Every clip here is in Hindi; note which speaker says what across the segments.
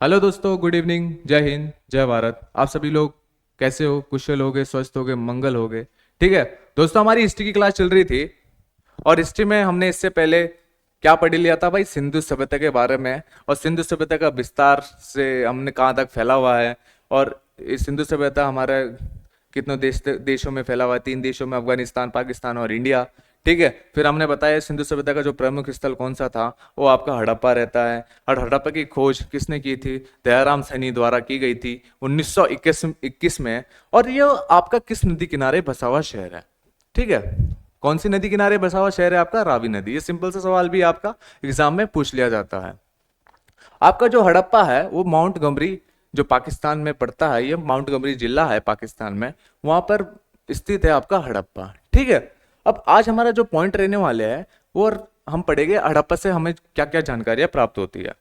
Speaker 1: हेलो दोस्तों, गुड इवनिंग। जय हिंद, जय भारत। आप सभी लोग कैसे हो? कुशल होगे, स्वस्थ होगे, मंगल होगे। ठीक है दोस्तों, हमारी हिस्ट्री की क्लास चल रही थी और हिस्ट्री में हमने इससे पहले क्या पढ़ लिया था भाई? सिंधु सभ्यता के बारे में। और सिंधु सभ्यता का विस्तार से हमने कहाँ तक फैला हुआ है और इस सिंधु सभ्यता हमारा कितनों देशों में फैला हुआ है। 3 देशों में, अफगानिस्तान, पाकिस्तान और इंडिया। ठीक है, फिर हमने बताया सिंधु सभ्यता का जो प्रमुख स्थल कौन सा था, वो आपका हड़प्पा रहता है। और हड़प्पा की खोज किसने की थी? दयाराम सैनी द्वारा की गई थी 1921 में। और ये आपका किस नदी किनारे बसा हुआ शहर है? ठीक है, कौन सी नदी किनारे बसा हुआ शहर है आपका? रावी नदी। ये सिंपल सा सवाल भी आपका एग्जाम में पूछ लिया जाता है। आपका जो हड़प्पा है वो माउंट गमरी, जो पाकिस्तान में पड़ता है, ये माउंट गमरी जिला है पाकिस्तान में, वहां पर स्थित है आपका हड़प्पा। ठीक है, अब आज हमारा जो पॉइंट रहने वाले हैं वो हम पढ़ेंगे हड़प्पा से हमें क्या क्या जानकारियां प्राप्त होती है।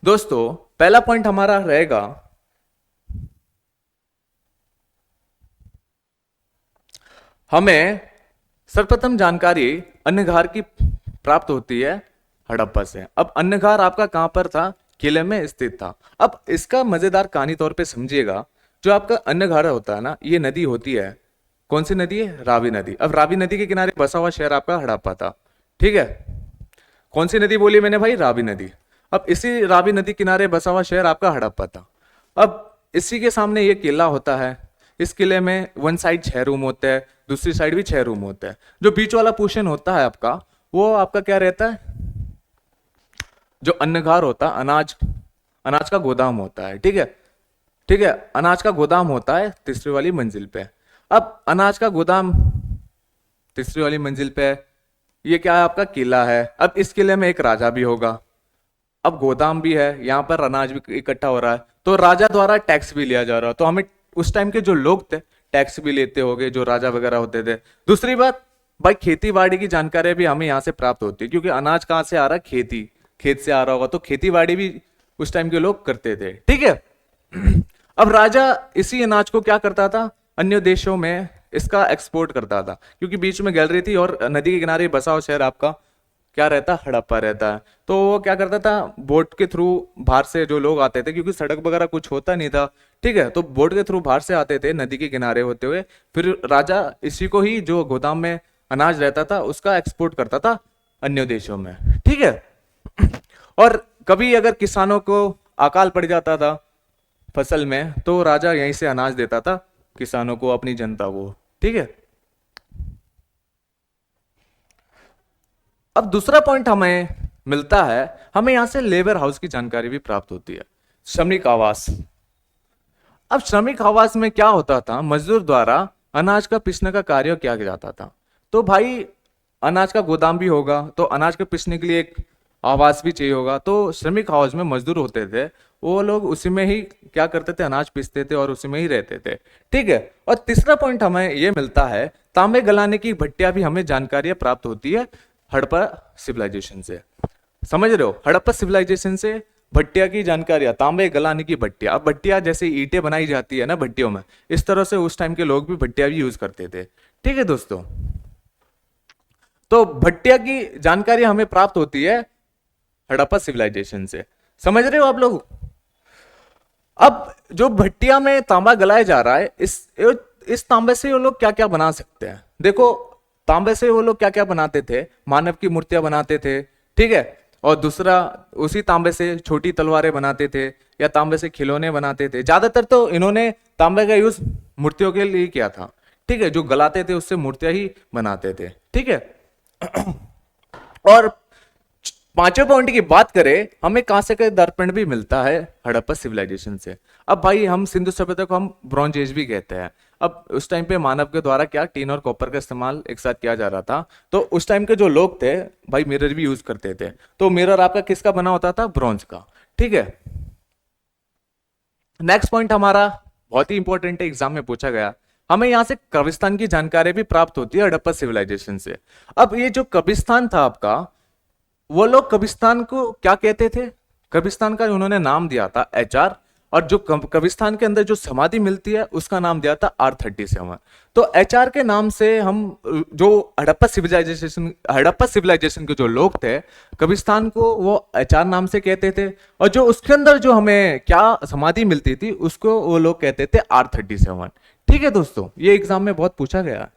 Speaker 1: दोस्तों, पहला पॉइंट हमारा रहेगा, हमें सर्वप्रथम जानकारी अन्नघार की प्राप्त होती है हड़प्पा से। अब अन्नघार आपका कहां पर था? किले में स्थित था। अब इसका मजेदार कहानी तौर पे समझिएगा। जो आपका अन्नघार होता है ना, ये नदी होती है। कौन सी नदी है? रावी नदी। अब रावी नदी के किनारे बसा हुआ शहर आपका हड़प्पा था। ठीक है, कौन सी नदी बोली मैंने भाई? रावी नदी। अब इसी रावी नदी किनारे बसा हुआ शहर आपका हड़प्पा था। अब इसी के सामने ये किला होता है। इस किले में वन साइड 6 रूम होते हैं, दूसरी साइड भी 6 रूम होते हैं। जो बीच वाला पोर्शन होता है आपका, वो आपका क्या रहता है? जो अन्नघार होता है, अनाज अनाज का गोदाम होता है। ठीक है, ठीक है, अनाज का गोदाम होता है तीसरी वाली मंजिल पे। अब अनाज का गोदाम तीसरी वाली मंजिल पे, ये क्या है? आपका किला है। अब इस किले में एक राजा भी होगा। अब गोदाम भी है, यहाँ पर अनाज भी इकट्ठा हो रहा है, तो राजा द्वारा टैक्स भी लिया जा रहा है। तो हमें उस टाइम के जो लोग थे टैक्स भी लेते होंगे, जो राजा वगैरह होते थे। दूसरी बात भाई, खेती बाड़ी की जानकारी भी हमें यहाँ से प्राप्त होती है, क्योंकि अनाज कहाँ से आ रहा है? खेत से आ रहा होगा, तो खेती बाड़ी भी उस टाइम के लोग करते थे। ठीक है, अब राजा इसी अनाज को क्या करता था? अन्य देशों में इसका एक्सपोर्ट करता था, क्योंकि बीच में गैलरी थी और नदी के किनारे बसा हुआ शहर आपका क्या रहता? हड़प्पा रहता है। तो वो क्या करता था? बोट के थ्रू बाहर से जो लोग आते थे, क्योंकि सड़क वगैरह कुछ होता नहीं था। ठीक है, तो बोट के थ्रू बाहर से आते थे नदी के किनारे होते हुए, फिर राजा इसी को ही जो गोदाम में अनाज रहता था उसका एक्सपोर्ट करता था अन्य देशों में। ठीक है, और कभी अगर किसानों को अकाल पड़ जाता था फसल में, तो राजा यहीं से अनाज देता था किसानों को, अपनी जनता को। ठीक है, अब दूसरा पॉइंट हमें मिलता है, हमें यहां से लेबर हाउस की जानकारी भी प्राप्त होती है, श्रमिक आवास। अब श्रमिक आवास में क्या होता था? मजदूर द्वारा अनाज का पीसने का कार्य किया जाता था। तो भाई, अनाज का गोदाम भी होगा, तो अनाज को पीसने के लिए एक आवास भी चाहिए होगा। तो श्रमिक हाउस में मजदूर होते थे, वो लोग उसी में ही क्या करते थे? अनाज पीसते थे और उसी में ही रहते थे। ठीक है, और तीसरा पॉइंट हमें यह मिलता है, तांबे गलाने की भट्टियां भी हमें जानकारियां प्राप्त होती है हड़प्पा सिविलाइजेशन से। समझ रहे हो? हड़प्पा सिविलाइजेशन से भट्टिया की जानकारियां, तांबे गलाने की भट्टिया। अब भट्टिया जैसे ईंटें बनाई जाती है ना भट्टियों में, इस तरह से उस टाइम के लोग भी भट्टिया भी यूज करते थे। ठीक है दोस्तों, तो भट्टिया की जानकारी हमें प्राप्त होती है हड़प्पा सिविलाइजेशन से। समझ रहे हो आप लोग? अब जो भट्टिया में तांबा गलाया जा रहा है, इस तांबे से वो लोग क्या क्या बना सकते हैं? देखो, तांबे से वो लोग क्या क्या बनाते थे? मानव की मूर्तियां बनाते थे। ठीक है, और दूसरा, उसी तांबे से छोटी तलवारें बनाते थे, या तांबे से खिलौने बनाते थे। ज्यादातर तो इन्होंने तांबे का यूज मूर्तियों के लिए किया था। ठीक है, जो गलाते थे उससे मूर्तियां ही बनाते थे। ठीक है, और पांचवें पॉइंट की बात करें, हमें कांसे का दर्पण भी मिलता है हड़प्पा सिविलाइजेशन से। अब भाई, हम सिंधु सभ्यता को हम ब्रॉन्ज एज भी कहते हैं। अब उस टाइम पे मानव के द्वारा क्या टीन और कॉपर का इस्तेमाल एक साथ किया जा रहा था, तो उस टाइम के जो लोग थे भाई, मिरर भी यूज करते थे। तो मिरर आपका किसका बना होता था? ब्रॉन्ज का। ठीक है, नेक्स्ट पॉइंट हमारा बहुत ही इंपॉर्टेंट है, एग्जाम में पूछा गया। हमें यहां से कब्रिस्तान की जानकारी भी प्राप्त होती है हड़प्पा सिविलाइजेशन से। अब ये जो कब्रिस्तान था आपका, वो लोग कब्रिस्तान को क्या कहते थे? कब्रिस्तान का उन्होंने नाम दिया था एचआर। और जो कब्रिस्तान के अंदर जो समाधि मिलती है उसका नाम दिया था R37। तो HR के नाम से हम जो हड़प्पा सिविलाइजेशन के जो लोग थे कब्रिस्तान को वो HR नाम से कहते थे, और जो उसके अंदर जो हमें क्या समाधि मिलती थी उसको वो लोग कहते थे R37। ठीक है दोस्तों, ये एग्जाम में बहुत पूछा गया।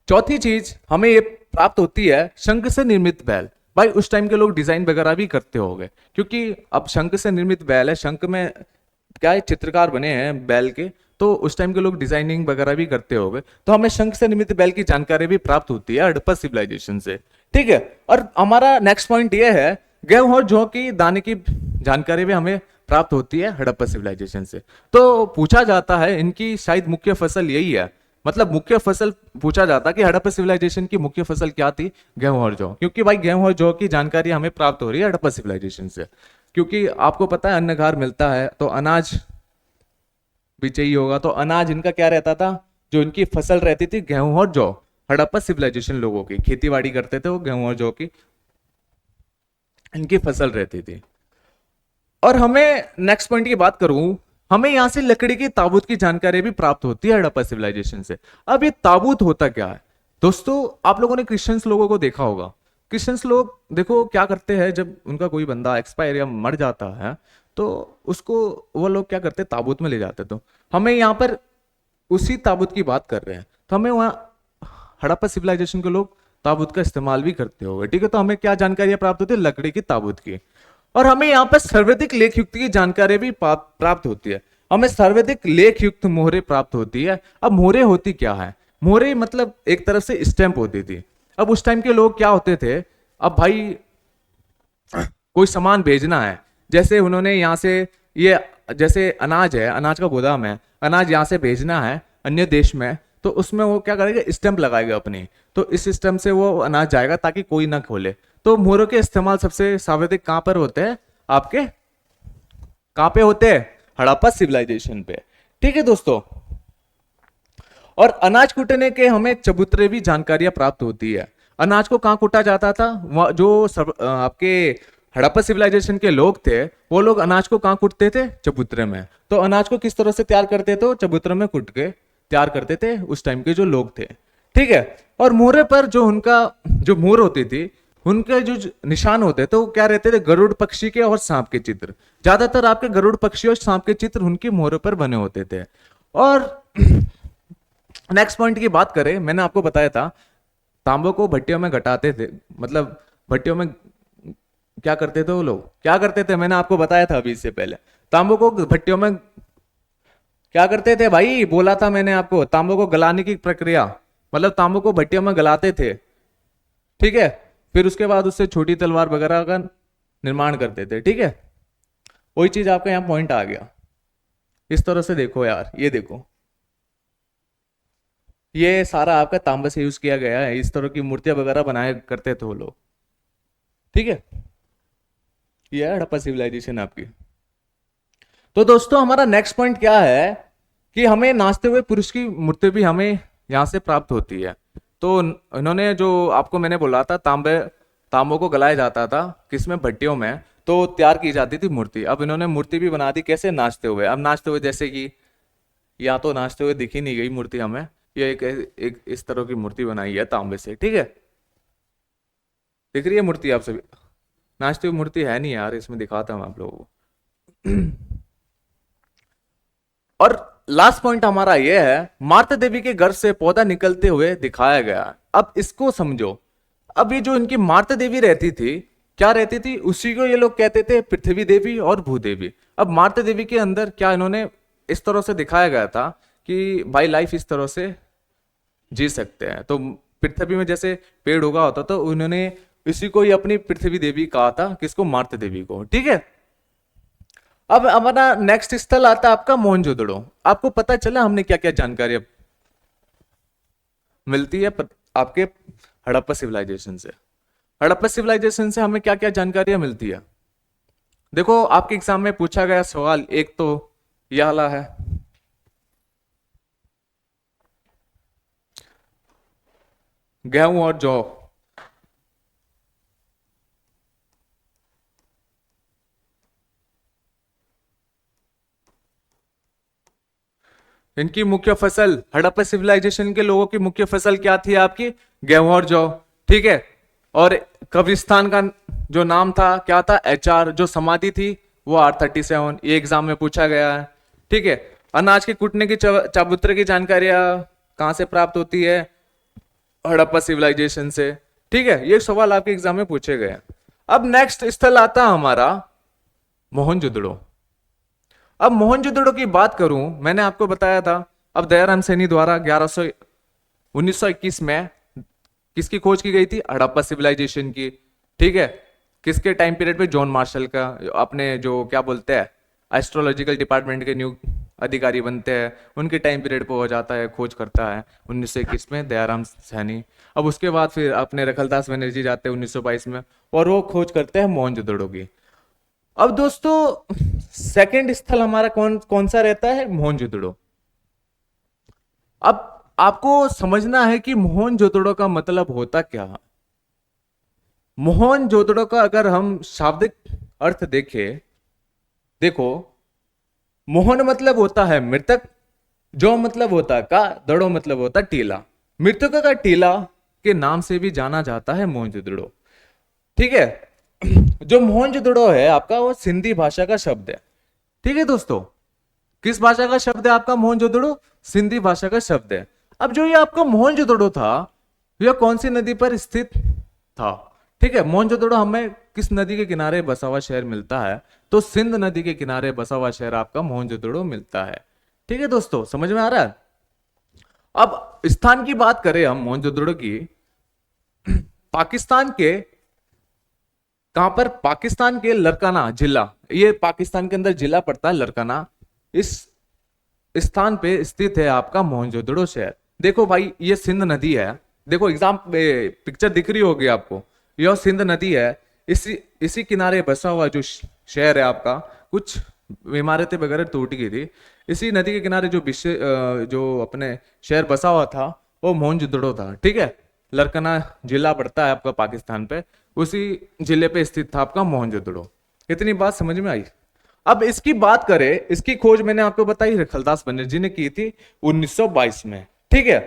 Speaker 1: चौथी चीज हमें ये प्राप्त होती है शंख से निर्मित बैल। भाई उस टाइम के लोग डिजाइन वगैरह भी करते होंगे, क्योंकि अब शंख से निर्मित बैल है, शंख में क्या है चित्रकार बने हैं बैल के, तो उस टाइम के लोग डिजाइनिंग वगैरह भी करते होंगे, तो हमें शंख से निर्मित बैल की जानकारी भी प्राप्त होती है हड़प्पा सिविलाइजेशन से। ठीक है, और हमारा नेक्स्ट पॉइंट ये है गेहूं और जौ की दाने की जानकारी भी हमें प्राप्त होती है हड़प्पा सिविलाइजेशन से। तो पूछा जाता है इनकी शायद मुख्य फसल यही है, मतलब मुख्य फसल पूछा जाता कि हड़प्पा सिविलाइजेशन की मुख्य फसल क्या थी, गेहूं और जौ, क्योंकि भाई गेहूं और जौ की जानकारी हमें प्राप्त हो रही है हड़प्पा सिविलाइजेशन से, क्योंकि आपको पता है अन्नघार मिलता है तो अनाज भी चाहिए होगा, तो अनाज इनका क्या रहता था, जो इनकी फसल रहती थी गेहूं और जौ, हड़प्पा सिविलाइजेशन लोगों की खेती बाड़ी करते थे वो गेहूं और जौ की इनकी फसल रहती थी। और हमें नेक्स्ट पॉइंट की बात करूं, हमें यहां से लकड़ी की ताबूत की जानकारी भी प्राप्त होती है हड़प्पा सिविलाइजेशन से। अब ये ताबूत होता क्या है दोस्तों, आप लोगों ने क्रिश्चियंस लोगों को देखा होगा, क्रिश्चियंस लोग देखो क्या करते हैं, जब उनका कोई बंदा एक्सपायर या मर जाता है तो उसको वो लोग क्या करते हैं ताबूत में ले जाते, तो हमें यहाँ पर उसी ताबूत की बात कर रहे हैं, तो हमें वहाँ हड़प्पा सिविलाइजेशन के लोग ताबूत का इस्तेमाल भी करते होंगे। ठीक है, तो हमें क्या जानकारी प्राप्त होती है लकड़ी की ताबूत की। और हमें यहाँ पर सर्वाधिक लेख युक्त की जानकारी भी प्राप्त होती है, हमें सर्वाधिक लेख युक्त मोहरे प्राप्त होती है। अब मोहरे होती क्या है, मोहरे मतलब एक तरफ से स्टैंप होती थी। अब उस टाइम के लोग क्या होते थे, अब भाई कोई सामान भेजना है, जैसे उन्होंने यहाँ से ये जैसे अनाज है, अनाज का गोदाम है, अनाज यहाँ से भेजना है अन्य देश में, तो उसमें वो क्या करेगा स्टैंप लगाएगा अपनी, तो इस सिस्टम से वो अनाज जाएगा ताकि कोई ना खोले। तो मोहरों के इस्तेमाल सबसे सर्वाधिक कहां पर होते हैं, आपके कहां पे होते हैं, हड़प्पा सिविलाइजेशन पे। ठीक है दोस्तों, और अनाज कूटने के हमें चबूतरे भी जानकारियां प्राप्त होती है। अनाज को कहां कूटा जाता था, जो आपके हड़प्पा सिविलाइजेशन के लोग थे वो लोग अनाज को कहां कूटते थे, चबूतरे में। तो अनाज को किस तरह से तैयार करते थे, चबूतरे में कूट के तैयार करते थे उस टाइम के जो लोग थे। ठीक है, और मोहरे पर जो उनका जो मोहर होती थी उनके जो निशान होते थे वो क्या रहते थे, गरुड़ पक्षी के और सांप के चित्र, ज्यादातर आपके गरुड़ पक्षी और सांप के चित्र उनकी मोहरे पर बने होते थे। और नेक्स्ट पॉइंट की बात करें, मैंने आपको बताया था तांबों को भट्टियों में घटाते थे, मतलब भट्टियों में क्या करते थे वो लोग, क्या करते थे, मैंने आपको बताया था अभी इससे पहले, तांबों को भट्टियों में क्या करते थे भाई, बोला था मैंने आपको, तांबों को गलाने की प्रक्रिया, मतलब तांबों को भट्टियों में गलाते थे। ठीक है, फिर उसके बाद उससे छोटी तलवार वगैरह का निर्माण करते थे। ठीक है, वही चीज आपका यहाँ पॉइंट आ गया। इस तरह से देखो यार, ये देखो ये सारा आपका तांबे से यूज किया गया है, इस तरह की मूर्तियां वगैरह बनाए करते थे वो लोग। ठीक है, ये है हड़प्पा सिविलाइजेशन आपकी। तो दोस्तों हमारा नेक्स्ट पॉइंट क्या है कि हमें नाचते हुए पुरुष की मूर्ति भी हमें यहाँ से प्राप्त होती है। तो इन्होंने जो आपको मैंने बोला था तांबों को गलाया जाता था किसमें, भट्टियों में, तो तैयार की जाती थी मूर्ति। अब इन्होंने मूर्ति भी बना दी कैसे, नाचते हुए। अब नाचते हुए जैसे कि या तो नाचते हुए दिखी नहीं गई मूर्ति हमें, ये एक इस तरह की मूर्ति बनाई है तांबे से। ठीक है, दिख रही है मूर्ति आप सभी, नाचती हुई मूर्ति है नहीं यार, इसमें दिखाता हूं आप लोगों को। और लास्ट पॉइंट हमारा यह है, मार्ता देवी के गर्भ से पौधा निकलते हुए दिखाया गया। अब इसको समझो, अब ये जो इनकी मार्ता देवी रहती थी, क्या रहती थी, उसी को ये लोग कहते थे पृथ्वी देवी और भूदेवी। अब मार्ता देवी के अंदर क्या इन्होंने इस तरह से दिखाया गया था कि भाई लाइफ इस तरह से जी सकते हैं, तो पृथ्वी में जैसे पेड़ उगा होता तो उन्होंने इसी को ही अपनी पृथ्वी देवी कहा था, किसको, मार्ता देवी को। ठीक है, अब हमारा नेक्स्ट स्थल आता है आपका मोहनजोदड़ो। आपको पता चला हमने क्या क्या जानकारी मिलती है आपके हड़प्पा सिविलाइजेशन से। हड़प्पा सिविलाइजेशन से हमें क्या क्या जानकारियां मिलती है, देखो आपके एग्जाम में पूछा गया सवाल एक तो यह वाला है, गेहूं और जौ। इनकी मुख्य फसल, हड़प्पा सिविलाइजेशन के लोगों की मुख्य फसल क्या थी आपकी? गेहूं और जौ, ठीक है। और कब्रिस्तान का जो नाम था क्या था? HR। जो समाधि थी वो R37, ये एग्जाम में पूछा गया है, ठीक है। अनाज के कुटने की चबूतरे की जानकारियां कहां से प्राप्त होती है? हड़प्पा सिविलाइजेशन से, ठीक है। ये सवाल आपके एग्जाम में पूछे गए। अब नेक्स्ट स्थल आता हमारा मोहनजोदड़ो। अब मोहनजोदड़ो की बात करूं, मैंने आपको बताया था, अब दयाराम सैनी द्वारा 1921 में किसकी खोज की गई थी? हड़प्पा सिविलाइजेशन की, ठीक है। किसके टाइम पीरियड पे? जॉन मार्शल का, अपने जो क्या बोलते हैं एस्ट्रोलॉजिकल डिपार्टमेंट के न्यू अधिकारी बनते हैं, उनके टाइम पीरियड पे हो जाता है, खोज करता है 1921 में दयाराम सैनी। अब उसके बाद फिर अपने रखलदास बनर्जी जाते हैं 1922 में, और वो खोज करते हैं मोहनजोदड़ो की। अब दोस्तों सेकंड स्थल हमारा कौन कौन सा रहता है? मोहनजोदड़ो। अब आपको समझना है कि मोहनजोदड़ो का मतलब होता क्या है। मोहनजोदड़ो का अगर हम शाब्दिक अर्थ देखें, देखो, मोहन मतलब होता है मृतक, जो मतलब होता है का, दड़ो मतलब होता है टीला। मृतक का टीला के नाम से भी जाना जाता है मोहनजोदड़ो, ठीक है। जो मोहनजोदड़ो है आपका, वो सिंधी भाषा का शब्द है, ठीक है दोस्तों। किस भाषा का शब्द है आपका मोहनजोदड़ो? सिंधी भाषा का शब्द है। अब जो ये आपका मोहनजोदड़ो था, यह कौन सी नदी पर स्थित था? ठीक है, मोहनजोदड़ो हमें किस नदी के किनारे बसा हुआ शहर मिलता है? तो सिंध नदी के किनारे बसा हुआ शहर आपका मोहनजोदड़ो मिलता है, ठीक है दोस्तों, समझ में आ रहा है। अब स्थान की बात करें हम मोहनजोदड़ो की, पाकिस्तान के कहां पर? पाकिस्तान के लरकाना जिला, ये पाकिस्तान के अंदर जिला पड़ता है लरकाना, इस स्थान पे स्थित है आपका मोहनजोदड़ो शहर। देखो भाई, ये सिंध नदी है, देखो एग्जाम पिक्चर दिख रही होगी आपको, यह सिंध नदी है, इसी किनारे बसा हुआ जो शहर है आपका, कुछ इमारतें वगैरह टूट गई थी, इसी नदी के किनारे जो अपने शहर बसा हुआ था वो मोहनजोदड़ो था, ठीक है। लरकाना जिला पड़ता है आपका पाकिस्तान पे, उसी जिले पे स्थित था आपका मोहनजोदड़ो। इतनी बात समझ में आई। अब इसकी बात करें, इसकी खोज मैंने आपको बताई रखलदास बनर्जी ने की थी 1922 में, ठीक है।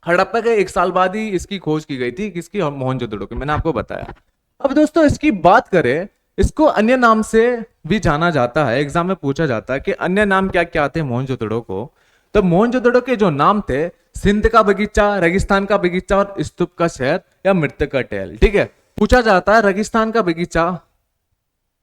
Speaker 1: हड़प्पा के 1 साल बाद ही इसकी खोज की गई थी, किसकी? मोहनजोदड़ो की, मैंने आपको बताया। अब दोस्तों इसकी बात करें, इसको अन्य नाम से भी जाना जाता है, एग्जाम में पूछा जाता है कि अन्य नाम क्या क्या थे मोहनजोदड़ो को। तो मोहनजोदड़ो के जो नाम थे, सिंध का बगीचा, रेगिस्तान का बगीचा और स्तूप का शहर या मृतक का टेल, ठीक है। पूछा जाता है रेगिस्तान का बगीचा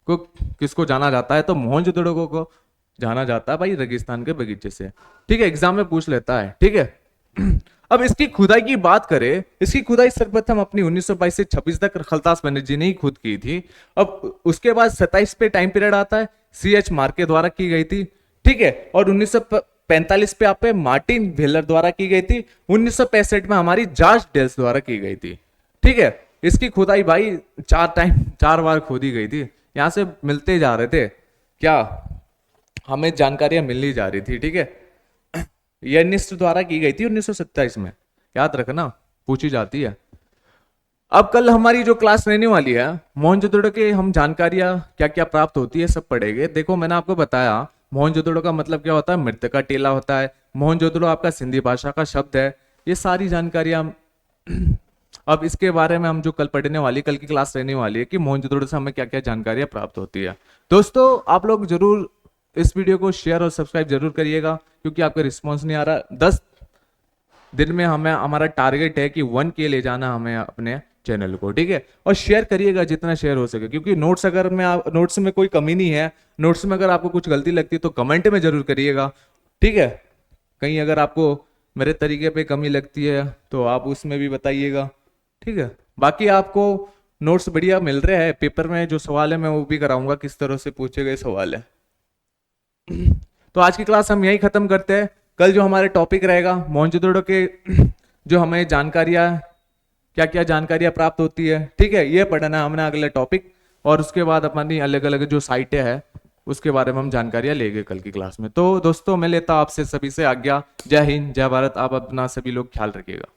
Speaker 1: को किसको जाना जाता है? तो मोहनजोदड़ो को जाना जाता है भाई रेगिस्तान के बगीचे से, ठीक है, एग्जाम में पूछ लेता है, ठीक है। अब इसकी खुदाई की बात करें, इसकी खुदाई सर्वप्रथम अपनी 1922 से 26 तक रखलदास बनर्जी ने ही खुद की थी। अब उसके बाद 27 पे टाइम पीरियड आता है, CH मार्के द्वारा की गई थी, ठीक है। और 1945 पे आप पे मार्टिन वेलर द्वारा की गई थी, 1965 में हमारी जॉर्ज डेल्स द्वारा की गई थी, ठीक है। इसकी खुदाई भाई 4 बार खोदी गई थी, यहां से मिलते जा रहे थे क्या, हमें जानकारियां मिलनी जा रही थी, ठीक है। यह निस्ट द्वारा की गई थी 1927 में, याद रखना, पूछी जाती है। अब कल हमारी जो क्लास रहने वाली है, मोहनजोदड़ो के हम जानकारियां क्या क्या प्राप्त होती है सब पढ़ेंगे। देखो मैंने आपको बताया मोहनजोदड़ो का मतलब क्या होता है, मृतक का टीला होता है। मोहनजोदड़ो आपका सिंधी भाषा का शब्द है। ये सारी जानकारियां अब इसके बारे में हम जो कल पढ़ने वाली, कल की क्लास रहने वाली है कि मोहनजोदड़ो से हमें क्या क्या जानकारियां प्राप्त होती है। दोस्तों आप लोग जरूर इस वीडियो को शेयर और सब्सक्राइब जरूर करिएगा, क्योंकि आपका रिस्पॉन्स नहीं आ रहा। 10 दिन में हमें, हमारा टारगेट है कि 1K ले जाना हमें अपने चैनल को, ठीक है। और शेयर करिएगा जितना शेयर हो सके, क्योंकि नोट्स अगर नोट्स में कोई कमी नहीं है, नोट्स में अगर आपको कुछ गलती लगती है तो कमेंट में जरूर करिएगा, ठीक है। कहीं अगर आपको मेरे तरीके पे कमी लगती है तो आप उसमें भी बताइएगा, ठीक है। बाकी आपको नोट्स बढ़िया मिल रहे हैं, पेपर में जो सवाल है मैं वो भी कराऊंगा किस तरह से पूछे गए सवाल है। तो आज की क्लास हम यही खत्म करते हैं। कल जो हमारे टॉपिक रहेगा मोहनजोदड़ो के जो हमें जानकारियां, क्या क्या जानकारियां प्राप्त होती है, ठीक है, ये पढ़ना है हमने अगले टॉपिक। और उसके बाद अपनी अलग अलग जो साइटें हैं उसके बारे में हम जानकारियां लेंगे कल की क्लास में। तो दोस्तों मैं लेता हूं आपसे सभी से आज्ञा। जय हिंद, जय भारत। आप अपना सभी लोग ख्याल रखिएगा।